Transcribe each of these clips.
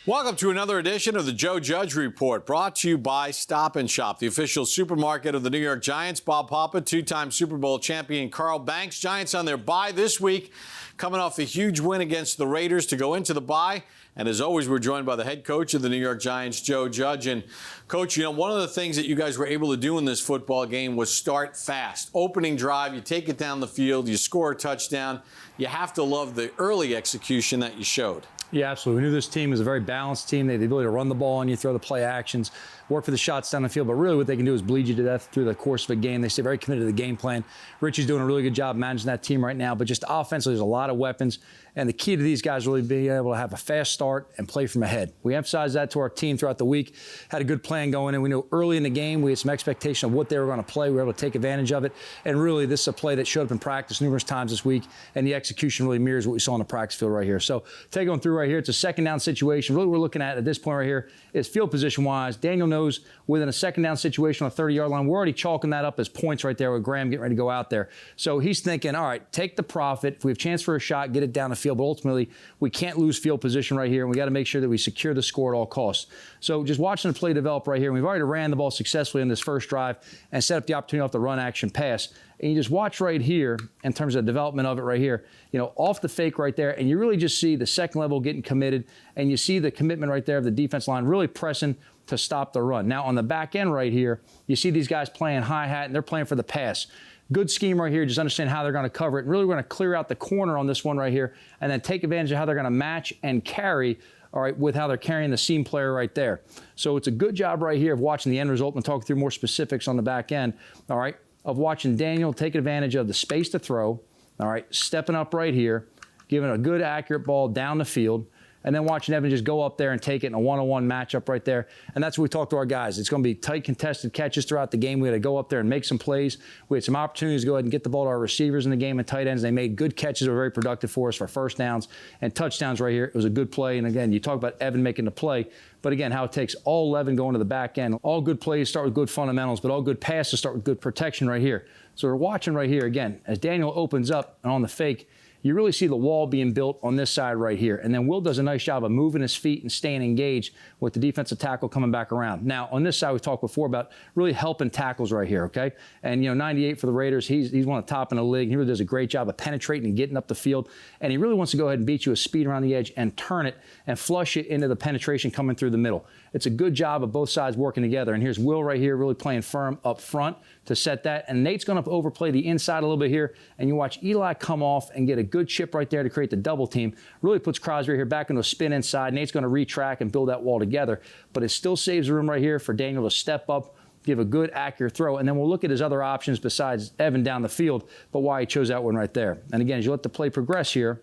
Welcome to another edition of the Joe Judge Report, brought to you by Stop & Shop, the official supermarket of the New York Giants. Bob Papa, two-time Super Bowl champion Carl Banks. Giants on their bye this week, coming off a huge win against the Raiders to go into the bye. And as always, we're joined by the head coach of the New York Giants, Joe Judge. And, Coach, one of the things that you guys were able to do in this football game was start fast. Opening drive, you take it down the field, you score a touchdown. You have to love the early execution that you showed. Yeah, absolutely. We knew this team was a very balanced team. They had the ability to run the ball on you, throw the play actions, work for the shots down the field. But really what they can do is bleed you to death through the course of a game. They stay very committed to the game plan. Richie's doing a really good job managing that team right now. But just offensively, there's a lot of weapons. And the key to these guys really being able to have a fast start and play from ahead. We emphasized that to our team throughout the week. Had a good plan going in. We knew early in the game we had some expectation of what they were going to play. We were able to take advantage of it. And really, this is a play that showed up in practice numerous times this week. And the execution really mirrors what we saw on the practice field right here. So take on through right here. It's a second down situation. Really, what we're looking at this point right here is field position-wise. Daniel knows within a second down situation on a 30-yard line, we're already chalking that up as points right there with Graham getting ready to go out there. So he's thinking, all right, take the profit. If we have a chance for a shot, get it down the field. But ultimately, we can't lose field position right here, and we got to make sure that we secure the score at all costs. So just watching the play develop right here, and we've already ran the ball successfully in this first drive and set up the opportunity off the run action pass. And you just watch right here in terms of the development of it right here, off the fake right there, and you really just see the second level getting committed, and you see the commitment right there of the defense line really pressing to stop the run. Now on the back end right here, you see these guys playing hi-hat, and they're playing for the pass. Good scheme right here. Just understand how they're going to cover it. And really, we're going to clear out the corner on this one right here and then take advantage of how they're going to match and carry, all right, with how they're carrying the seam player right there. So it's a good job right here of watching the end result and talking through more specifics on the back end, all right, of watching Daniel take advantage of the space to throw, all right, stepping up right here, giving a good, accurate ball down the field, and then watching Evan just go up there and take it in a one-on-one matchup right there. And that's what we talked to our guys. It's going to be tight, contested catches throughout the game. We had to go up there and make some plays. We had some opportunities to go ahead and get the ball to our receivers in the game and tight ends. They made good catches that were very productive for us for first downs and touchdowns right here. It was a good play. And again, you talk about Evan making the play, but again, how it takes all 11 going to the back end. All good plays start with good fundamentals, but all good passes start with good protection right here. So we're watching right here again, as Daniel opens up and on the fake, you really see the wall being built on this side right here. And then Will does a nice job of moving his feet and staying engaged with the defensive tackle coming back around. Now, on this side, we talked before about really helping tackles right here, okay? And, 98 for the Raiders, he's one of the top in the league. He really does a great job of penetrating and getting up the field. And he really wants to go ahead and beat you with speed around the edge and turn it and flush it into the penetration coming through the middle. It's a good job of both sides working together. And here's Will right here really playing firm up front to set that. And Nate's going to overplay the inside a little bit here. And you watch Eli come off and get a good chip right there to create the double team. Really puts Crosby here back into a spin inside. Nate's going to retrack and build that wall together. But it still saves room right here for Daniel to step up, give a good, accurate throw. And then we'll look at his other options besides Evan down the field, but why he chose that one right there. And again, as you let the play progress here,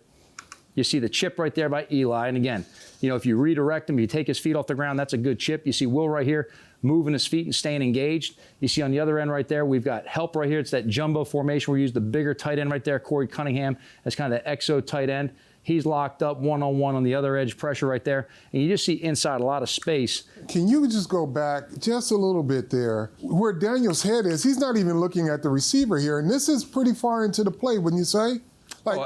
you see the chip right there by Eli. And again, if you redirect him, you take his feet off the ground, that's a good chip. You see Will right here moving his feet and staying engaged. You see on the other end right there, we've got help right here. It's that jumbo formation. We use the bigger tight end right there, Corey Cunningham, as kind of the exo tight end. He's locked up one-on-one on the other edge, pressure right there. And you just see inside a lot of space. Can you just go back just a little bit there? Where Daniel's head is, he's not even looking at the receiver here. And this is pretty far into the play, wouldn't you say?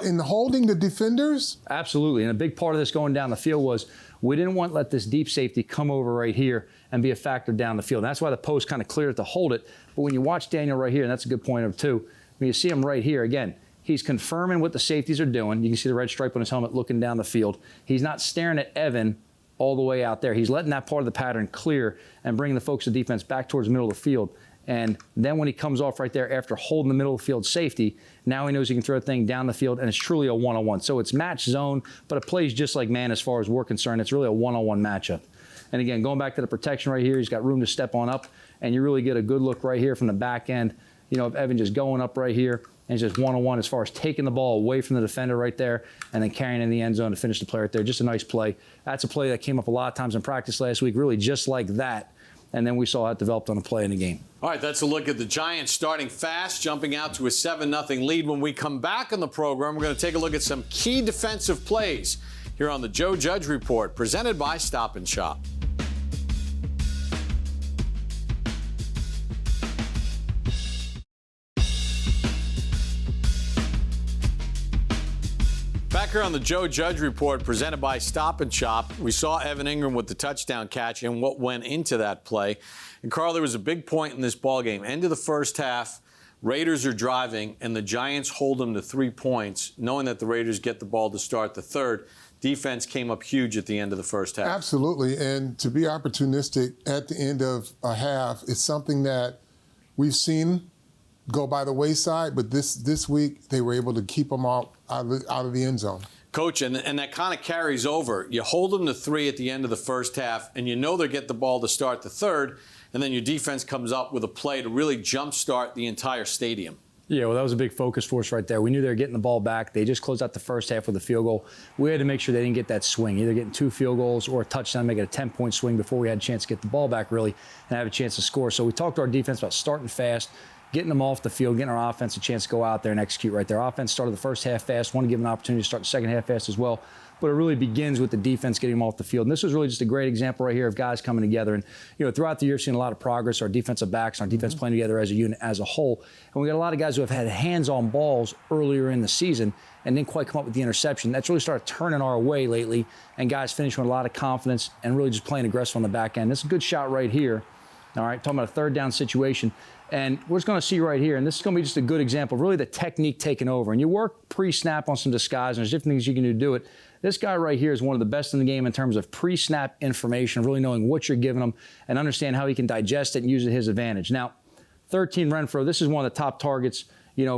In holding the defenders? Absolutely. And a big part of this going down the field was we didn't want to let this deep safety come over right here and be a factor down the field. And that's why the post kind of cleared it to hold it. But when you watch Daniel right here, and that's a good point of too, when you see him right here, again, he's confirming what the safeties are doing. You can see the red stripe on his helmet looking down the field. He's not staring at Evan all the way out there. He's letting that part of the pattern clear and bringing the folks of the defense back towards the middle of the field. And then when he comes off right there after holding the middle of the field safety, now he knows he can throw a thing down the field, and it's truly a one-on-one. So it's match zone, but it plays just like man as far as we're concerned. It's really a one-on-one matchup. And again, going back to the protection right here, he's got room to step on up, and you really get a good look right here from the back end, of Evan just going up right here, and it's just one-on-one as far as taking the ball away from the defender right there and then carrying in the end zone to finish the play right there. Just a nice play. That's a play that came up a lot of times in practice last week, really just like that. And then we saw how it developed on a play in the game. All right, that's a look at the Giants starting fast, jumping out to a 7-0 lead. When we come back on the program, we're going to take a look at some key defensive plays here on the Joe Judge Report, presented by Stop & Shop. Back Back here on the Joe Judge Report, presented by Stop and Shop, we saw Evan Ingram with the touchdown catch and what went into that play. And Carl, there was a big point in this ball game. End of the first half, Raiders are driving, and the Giants hold them to 3 points, knowing that the Raiders get the ball to start the third. Defense came up huge at the end of the first half. Absolutely, and to be opportunistic at the end of a half is something that we've seen go by the wayside, but this week they were able to keep them out of the end zone. Coach, and that kind of carries over. You hold them to 3 at the end of the first half, and you know they'll get the ball to start the third, and then your defense comes up with a play to really jumpstart the entire stadium. Yeah, well, that was a big focus for us right there. We knew they were getting the ball back. They just closed out the first half with a field goal. We had to make sure they didn't get that swing, either getting 2 field goals or a touchdown, make it a 10-point swing before we had a chance to get the ball back, really, and have a chance to score. So we talked to our defense about starting fast, getting them off the field, getting our offense a chance to go out there and execute right there. Offense started the first half fast, want to give them an opportunity to start the second half fast as well. But it really begins with the defense getting them off the field. And this was really just a great example right here of guys coming together. And, throughout the year, seeing a lot of progress, our defensive backs, our defense playing together as a unit, as a whole. And we got a lot of guys who have had hands-on balls earlier in the season and didn't quite come up with the interception. That's really started turning our way lately. And guys finishing with a lot of confidence and really just playing aggressive on the back end. This is a good shot right here. All right, talking about a third down situation. And we're just going to see right here, and this is going to be just a good example of really the technique taking over. And you work pre-snap on some disguise, and there's different things you can do to do it. This guy right here is one of the best in the game in terms of pre-snap information, really knowing what you're giving him and understand how he can digest it and use it to his advantage. Now, 13 Renfro, this is one of the top targets,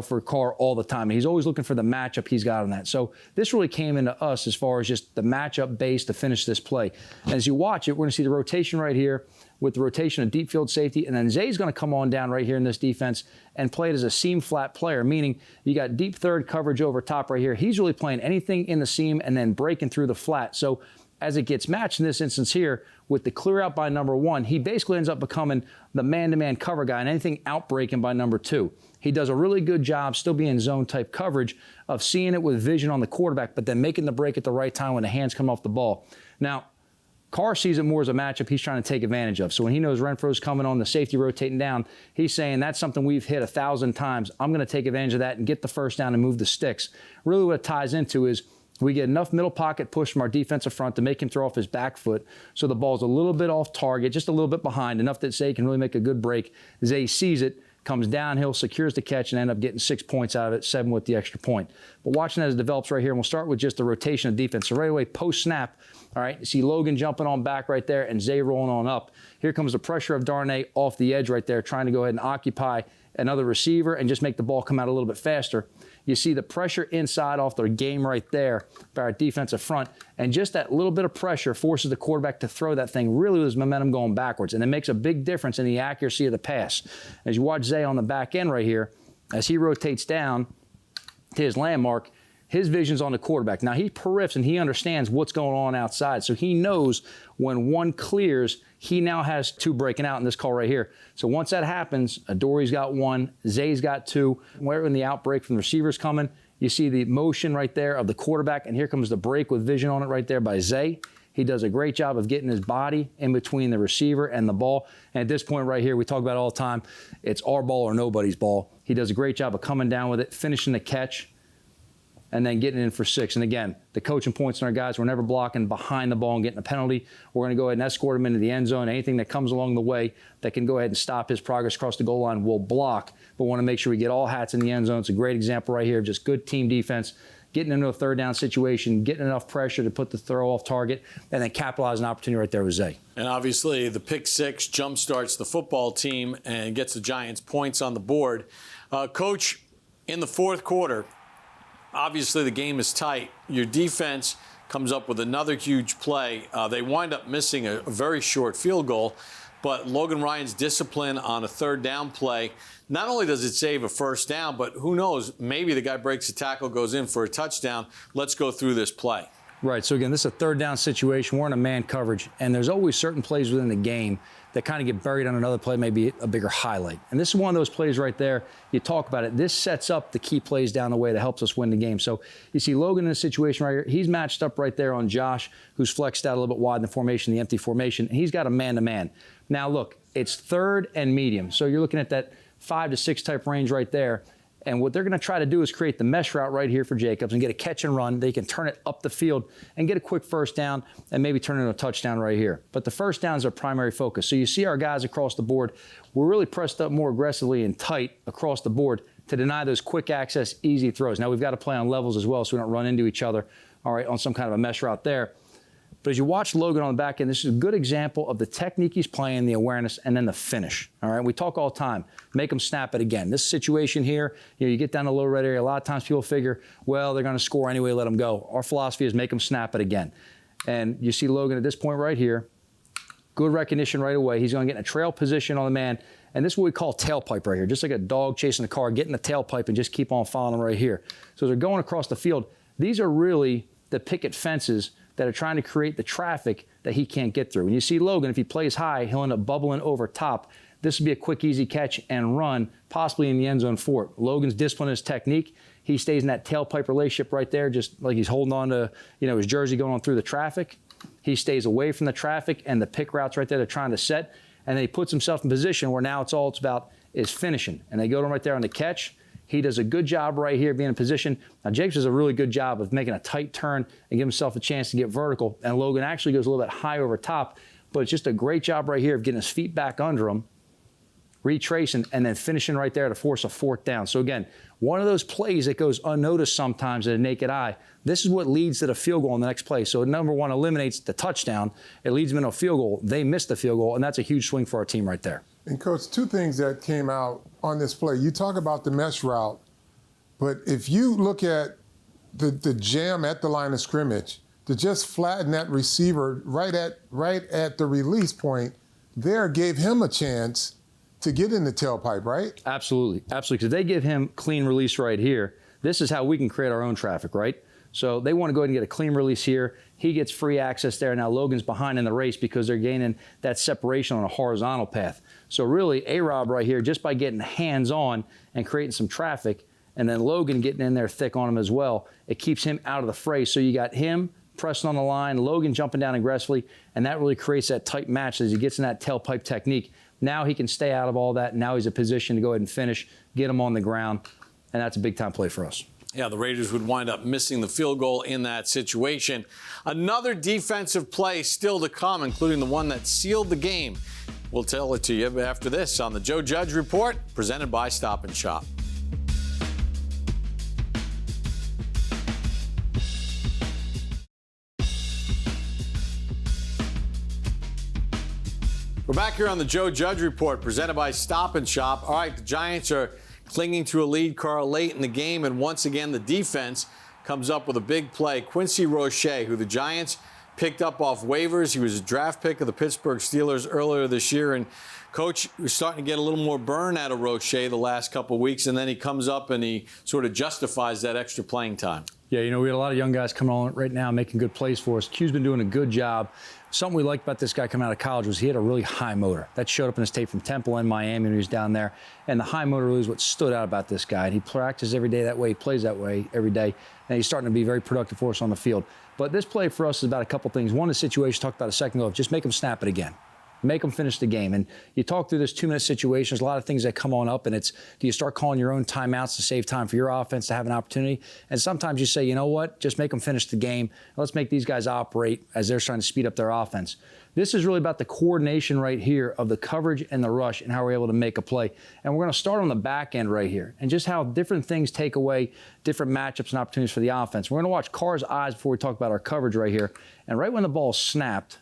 for Carr all the time. And he's always looking for the matchup he's got on that. So this really came into us as far as just the matchup base to finish this play. And as you watch it, we're going to see the rotation right here with the rotation of deep field safety. And then Zay's going to come on down right here in this defense and play it as a seam flat player, meaning you got deep third coverage over top right here. He's really playing anything in the seam and then breaking through the flat. So as it gets matched in this instance here with the clear out by number 1, he basically ends up becoming the man-to-man cover guy and anything out breaking by number 2. He does a really good job still being zone type coverage of seeing it with vision on the quarterback, but then making the break at the right time when the hands come off the ball. Now, Carr sees it more as a matchup he's trying to take advantage of. So when he knows Renfro's coming on, the safety rotating down, he's saying that's something we've hit 1,000 times. I'm going to take advantage of that and get the first down and move the sticks. Really what it ties into is we get enough middle pocket push from our defensive front to make him throw off his back foot. So the ball's a little bit off target, just a little bit behind, enough that Zay can really make a good break. Zay sees it, comes downhill, secures the catch, and end up getting 6 points out of it, 7 with the extra point. But watching as it develops right here, and we'll start with just the rotation of defense. So right away, post-snap, all right, you see Logan jumping on back right there and Zay rolling on up. Here comes the pressure of Darnay off the edge right there, trying to go ahead and occupy another receiver and just make the ball come out a little bit faster. You see the pressure inside off their game right there by our defensive front, and just that little bit of pressure forces the quarterback to throw that thing really with his momentum going backwards, and it makes a big difference in the accuracy of the pass. As you watch Zay on the back end right here, as he rotates down to his landmark, his vision's on the quarterback. Now, he periffs and he understands what's going on outside, so he knows when one clears, he now has 2 breaking out in this call right here. So once that happens, Adoree's got 1, Zay's got 2. When the outbreak from the receiver's coming, you see the motion right there of the quarterback, and here comes the break with vision on it right there by Zay. He does a great job of getting his body in between the receiver and the ball. And at this point right here, we talk about it all the time, it's our ball or nobody's ball. He does a great job of coming down with it, finishing the catch, and then getting in for 6. And again, the coaching points on our guys, we're never blocking behind the ball and getting a penalty. We're going to go ahead and escort him into the end zone. Anything that comes along the way that can go ahead and stop his progress across the goal line, we'll block. But want to make sure we get all hats in the end zone. It's a great example right here of just good team defense, getting into a third down situation, getting enough pressure to put the throw off target, and then capitalize an opportunity right there with Zay. And obviously, the pick 6 jumpstarts the football team and gets the Giants points on the board. Coach, in the fourth quarter, obviously the game is tight. Your defense comes up with another huge play. They wind up missing a very short field goal, but Logan Ryan's discipline on a third down play, not only does it save a first down, but who knows, maybe the guy breaks a tackle, goes in for a touchdown. Let's go through this play. Right, so again, this is a third down situation. We're in a man coverage, and there's always certain plays within the game that kind of get buried on another play, maybe a bigger highlight. And this is one of those plays right there. You talk about it. This sets up the key plays down the way that helps us win the game. So you see Logan in this situation right here. He's matched up right there on Josh, who's flexed out a little bit wide in the formation, the empty formation, and he's got a man-to-man. Now, look, it's third and medium. So you're looking at that 5 to 6 type range right there. And what they're going to try to do is create the mesh route right here for Jacobs and get a catch and run. They can turn it up the field and get a quick first down and maybe turn it into a touchdown right here. But the first down is our primary focus. So you see our guys across the board, we're really pressed up more aggressively and tight across the board to deny those quick access, easy throws. Now we've got to play on levels as well so we don't run into each other, all right, on some kind of a mesh route there. But as you watch Logan on the back end, this is a good example of the technique he's playing, the awareness, and then the finish. All right, we talk all the time, make him snap it again. This situation here, you get down the low red area, a lot of times people figure, well, they're going to score anyway, let them go. Our philosophy is make them snap it again. And you see Logan at this point right here, good recognition right away. He's going to get in a trail position on the man, and this is what we call tailpipe right here, just like a dog chasing a car, get in the tailpipe and just keep on following right here. So as they're going across the field, these are really the picket fences that are trying to create the traffic that he can't get through. When you see Logan, if he plays high, he'll end up bubbling over top. This would be a quick, easy catch and run, possibly in the end zone for it. Logan's discipline, his technique, he stays in that tailpipe relationship right there, just like he's holding on to, his jersey going on through the traffic. He stays away from the traffic and the pick routes right there they're trying to set, and then he puts himself in position where now it's about is finishing. And they go to him right there on the catch. He does a good job right here being in position. Now, Jacobs does a really good job of making a tight turn and give himself a chance to get vertical. And Logan actually goes a little bit high over top, but it's just a great job right here of getting his feet back under him, retracing, and then finishing right there to force a fourth down. So again, one of those plays that goes unnoticed sometimes at a naked eye. This is what leads to the field goal in the next play. So number one eliminates the touchdown. It leads them into a field goal. They missed the field goal, and that's a huge swing for our team right there. And, Coach, two things that came out on this play. You talk about the mesh route, but if you look at the jam at the line of scrimmage, to just flatten that receiver right at the release point there gave him a chance to get in the tailpipe, right? Absolutely. Absolutely. Because they give him clean release right here. This is how we can create our own traffic, right? So they want to go ahead and get a clean release here. He gets free access there. Now Logan's behind in the race because they're gaining that separation on a horizontal path. So really, A-Rob right here, just by getting hands-on and creating some traffic, and then Logan getting in there thick on him as well, it keeps him out of the fray. So you got him pressing on the line, Logan jumping down aggressively, and that really creates that tight match as he gets in that tailpipe technique. Now he can stay out of all that. Now he's in a position to go ahead and finish, get him on the ground, and that's a big-time play for us. Yeah, the Raiders would wind up missing the field goal in that situation. Another defensive play still to come, including the one that sealed the game. We'll tell it to you after this on the Joe Judge Report, presented by Stop and Shop. We're back here on the Joe Judge Report, presented by Stop and Shop. All right, the Giants are clinging to a lead, Carl, late in the game, and once again the defense comes up with a big play. Quincy Roche, who the Giants picked up off waivers. He was a draft pick of the Pittsburgh Steelers earlier this year, and Coach, we're starting to get a little more burn out of Roche the last couple of weeks, and then he comes up and he sort of justifies that extra playing time. Yeah, we had a lot of young guys coming on right now making good plays for us. Q's been doing a good job. Something we liked about this guy coming out of college was he had a really high motor. That showed up in his tape from Temple and Miami when he was down there. And the high motor really is what stood out about this guy. And he practices every day that way. He plays that way every day. And he's starting to be very productive for us on the field. But this play for us is about a couple things. One, the situation talked about a second ago, just make him snap it again. Make them finish the game. And you talk through this 2-minute situation, there's a lot of things that come on up, and it's, do you start calling your own timeouts to save time for your offense to have an opportunity? And sometimes you say, you know what, just make them finish the game. Let's make these guys operate as they're trying to speed up their offense. This is really about the coordination right here of the coverage and the rush and how we're able to make a play. And we're going to start on the back end right here and just how different things take away different matchups and opportunities for the offense. We're going to watch Carr's eyes before we talk about our coverage right here. And right when the ball snapped,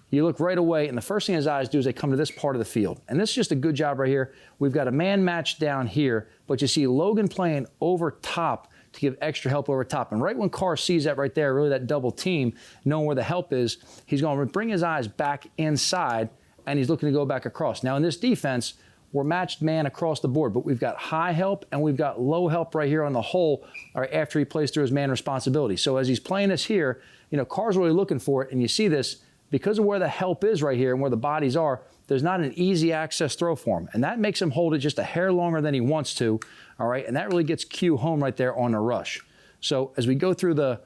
you look right away, and the first thing his eyes do is they come to this part of the field. And this is just a good job right here. We've got a man match down here, but you see Logan playing over top to give extra help over top. And right when Carr sees that right there, really that double team, knowing where the help is, he's going to bring his eyes back inside, and he's looking to go back across. Now, in this defense, we're matched man across the board, but we've got high help and we've got low help right here on the hole after he plays through his man responsibility. So as he's playing this here, Carr's really looking for it, and you see this, because of where the help is right here and where the bodies are, there's not an easy access throw for him. And that makes him hold it just a hair longer than he wants to, all right? And that really gets Q home right there on the rush. So as we go through the,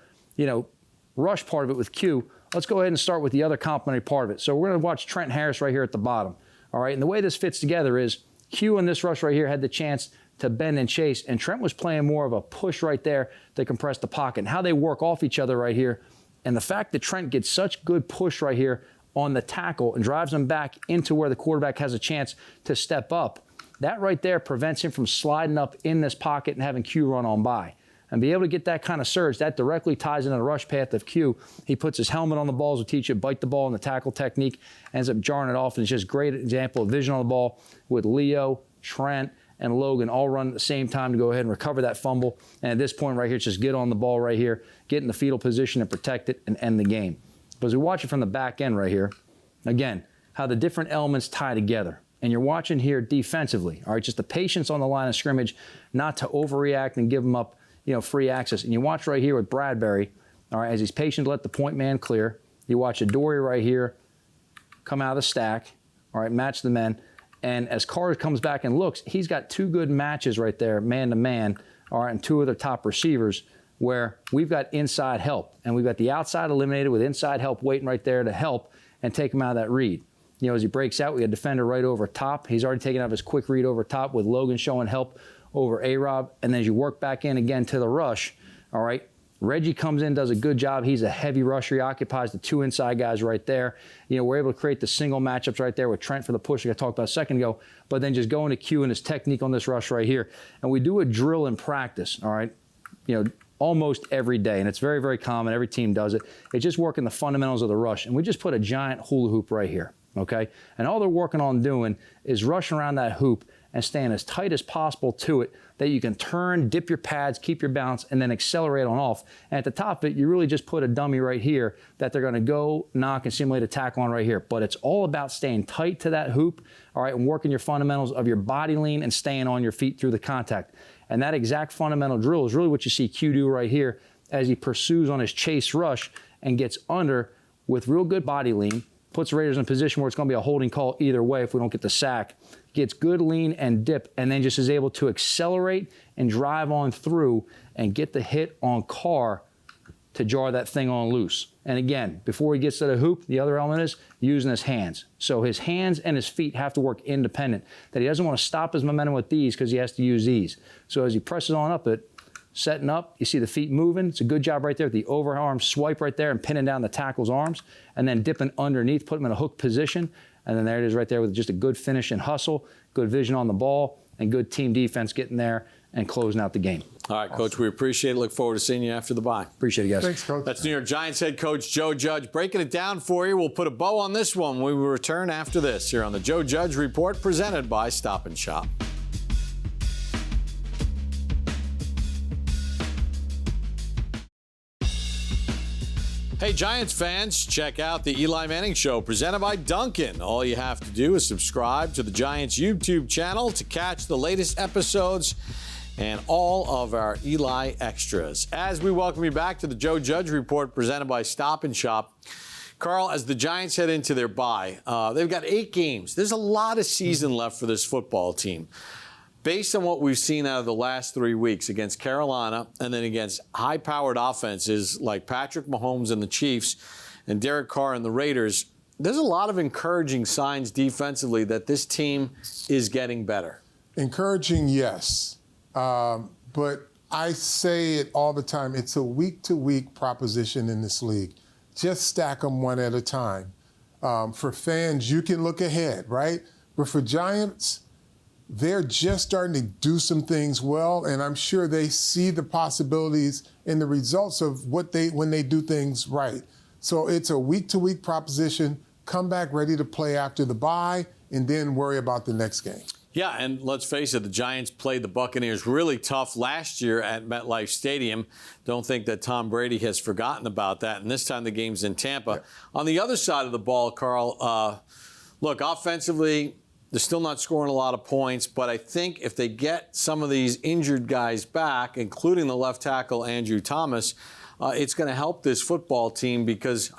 rush part of it with Q, let's go ahead and start with the other complementary part of it. So we're going to watch Trent Harris right here at the bottom, all right? And the way this fits together is Q in this rush right here had the chance to bend and chase, and Trent was playing more of a push right there to compress the pocket. And how they work off each other right here, and the fact that Trent gets such good push right here on the tackle and drives him back into where the quarterback has a chance to step up, that right there prevents him from sliding up in this pocket and having Q run on by. And be able to get that kind of surge, that directly ties into the rush path of Q. He puts his helmet on the balls, will teach you bite the ball in the tackle technique, ends up jarring it off, and it's just a great example of vision on the ball with Leo, Trent, and Logan all run at the same time to go ahead and recover that fumble. And at this point right here, it's just get on the ball right here, get in the fetal position and protect it and end the game. But as we watch it from the back end right here, again, how the different elements tie together. And you're watching here defensively, all right, just the patience on the line of scrimmage, not to overreact and give them up, free access. And you watch right here with Bradbury, all right, as he's patient to let the point man clear. You watch Adoree right here come out of the stack, all right, match the men. And as Carter comes back and looks, he's got two good matches right there, man-to-man, all right, and two of the top receivers where we've got inside help. And we've got the outside eliminated with inside help waiting right there to help and take him out of that read. As he breaks out, we got a defender right over top. He's already taken out his quick read over top with Logan showing help over A-Rob. And then as you work back in again to the rush, all right, Reggie comes in, does a good job. He's a heavy rusher. He occupies the two inside guys right there. We're able to create the single matchups right there with Trent for the push like I talked about a second ago, but then just going to Q and his technique on this rush right here. And we do a drill in practice, all right, almost every day. And it's very, very common. Every team does it. It's just working the fundamentals of the rush. And we just put a giant hula hoop right here, okay? And all they're working on doing is rushing around that hoop and staying as tight as possible to it that you can turn, dip your pads, keep your balance, and then accelerate on off. And at the top of it, you really just put a dummy right here that they're going to go knock and simulate a tackle on right here. But it's all about staying tight to that hoop, all right, and working your fundamentals of your body lean and staying on your feet through the contact. And that exact fundamental drill is really what you see Q do right here as he pursues on his chase rush and gets under with real good body lean, puts the Raiders in a position where it's going to be a holding call either way if we don't get the sack, gets good lean and dip, and then just is able to accelerate and drive on through and get the hit on Carr to jar that thing on loose. And again, before he gets to the hoop, the other element is using his hands. So his hands and his feet have to work independent, that he doesn't want to stop his momentum with these because he has to use these. So as he presses on up it, setting up, you see the feet moving. It's a good job right there with the overarm swipe right there and pinning down the tackle's arms, and then dipping underneath, put him in a hook position. And then there it is right there with just a good finish and hustle, good vision on the ball, and good team defense getting there and closing out the game. All right, Coach, we appreciate it. Look forward to seeing you after the bye. Appreciate it, guys. Thanks, Coach. That's New York Giants head coach Joe Judge breaking it down for you. We'll put a bow on this one when we return after this here on the Joe Judge Report presented by Stop and Shop. Hey, Giants fans, check out the Eli Manning Show presented by Dunkin'. All you have to do is subscribe to the Giants YouTube channel to catch the latest episodes and all of our Eli extras. As we welcome you back to the Joe Judge Report presented by Stop and Shop. Carl, as the Giants head into their bye, they've got 8 games. There's a lot of season left for this football team. Based on what we've seen out of the last 3 weeks against Carolina and then against high-powered offenses like Patrick Mahomes and the Chiefs and Derek Carr and the Raiders, there's a lot of encouraging signs defensively that this team is getting better. Encouraging, yes. But I say it all the time. It's a week-to-week proposition in this league. Just stack them one at a time. For fans, you can look ahead, right? But for Giants, they're just starting to do some things well, and I'm sure they see the possibilities and the results of when they do things right. So it's a week-to-week proposition. Come back ready to play after the bye, and then worry about the next game. Yeah, and let's face it, the Giants played the Buccaneers really tough last year at MetLife Stadium. Don't think that Tom Brady has forgotten about that, and this time the game's in Tampa. Yeah. On the other side of the ball, Carl, look, offensively, they're still not scoring a lot of points, but I think if they get some of these injured guys back, including the left tackle Andrew Thomas, it's going to help this football team because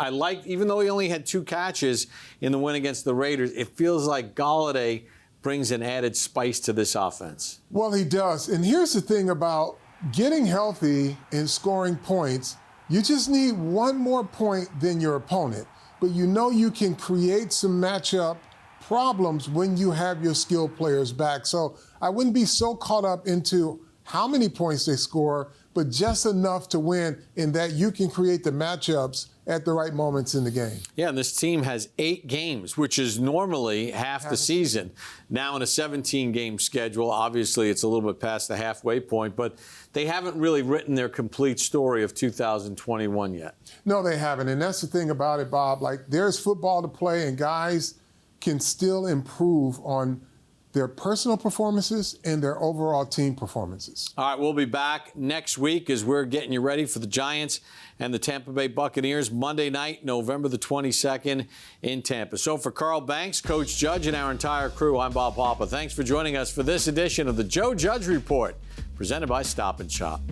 even though he only had 2 catches in the win against the Raiders, it feels like Golladay brings an added spice to this offense. Well, he does. And here's the thing about getting healthy and scoring points. You just need one more point than your opponent. But you know you can create some matchup problems when you have your skilled players back. So I wouldn't be so caught up into how many points they score, but just enough to win in that you can create the matchups at the right moments in the game. Yeah, and this team has 8 games, which is normally half the season. Now in a 17-game schedule, obviously it's a little bit past the halfway point, but they haven't really written their complete story of 2021 yet. No, they haven't. And that's the thing about it, Bob. Like, there's football to play, and guys can still improve on their personal performances and their overall team performances. All right, we'll be back next week as we're getting you ready for the Giants and the Tampa Bay Buccaneers Monday night, November the 22nd in Tampa. So for Carl Banks, Coach Judge, and our entire crew, I'm Bob Papa. Thanks for joining us for this edition of the Joe Judge Report, presented by Stop and Shop.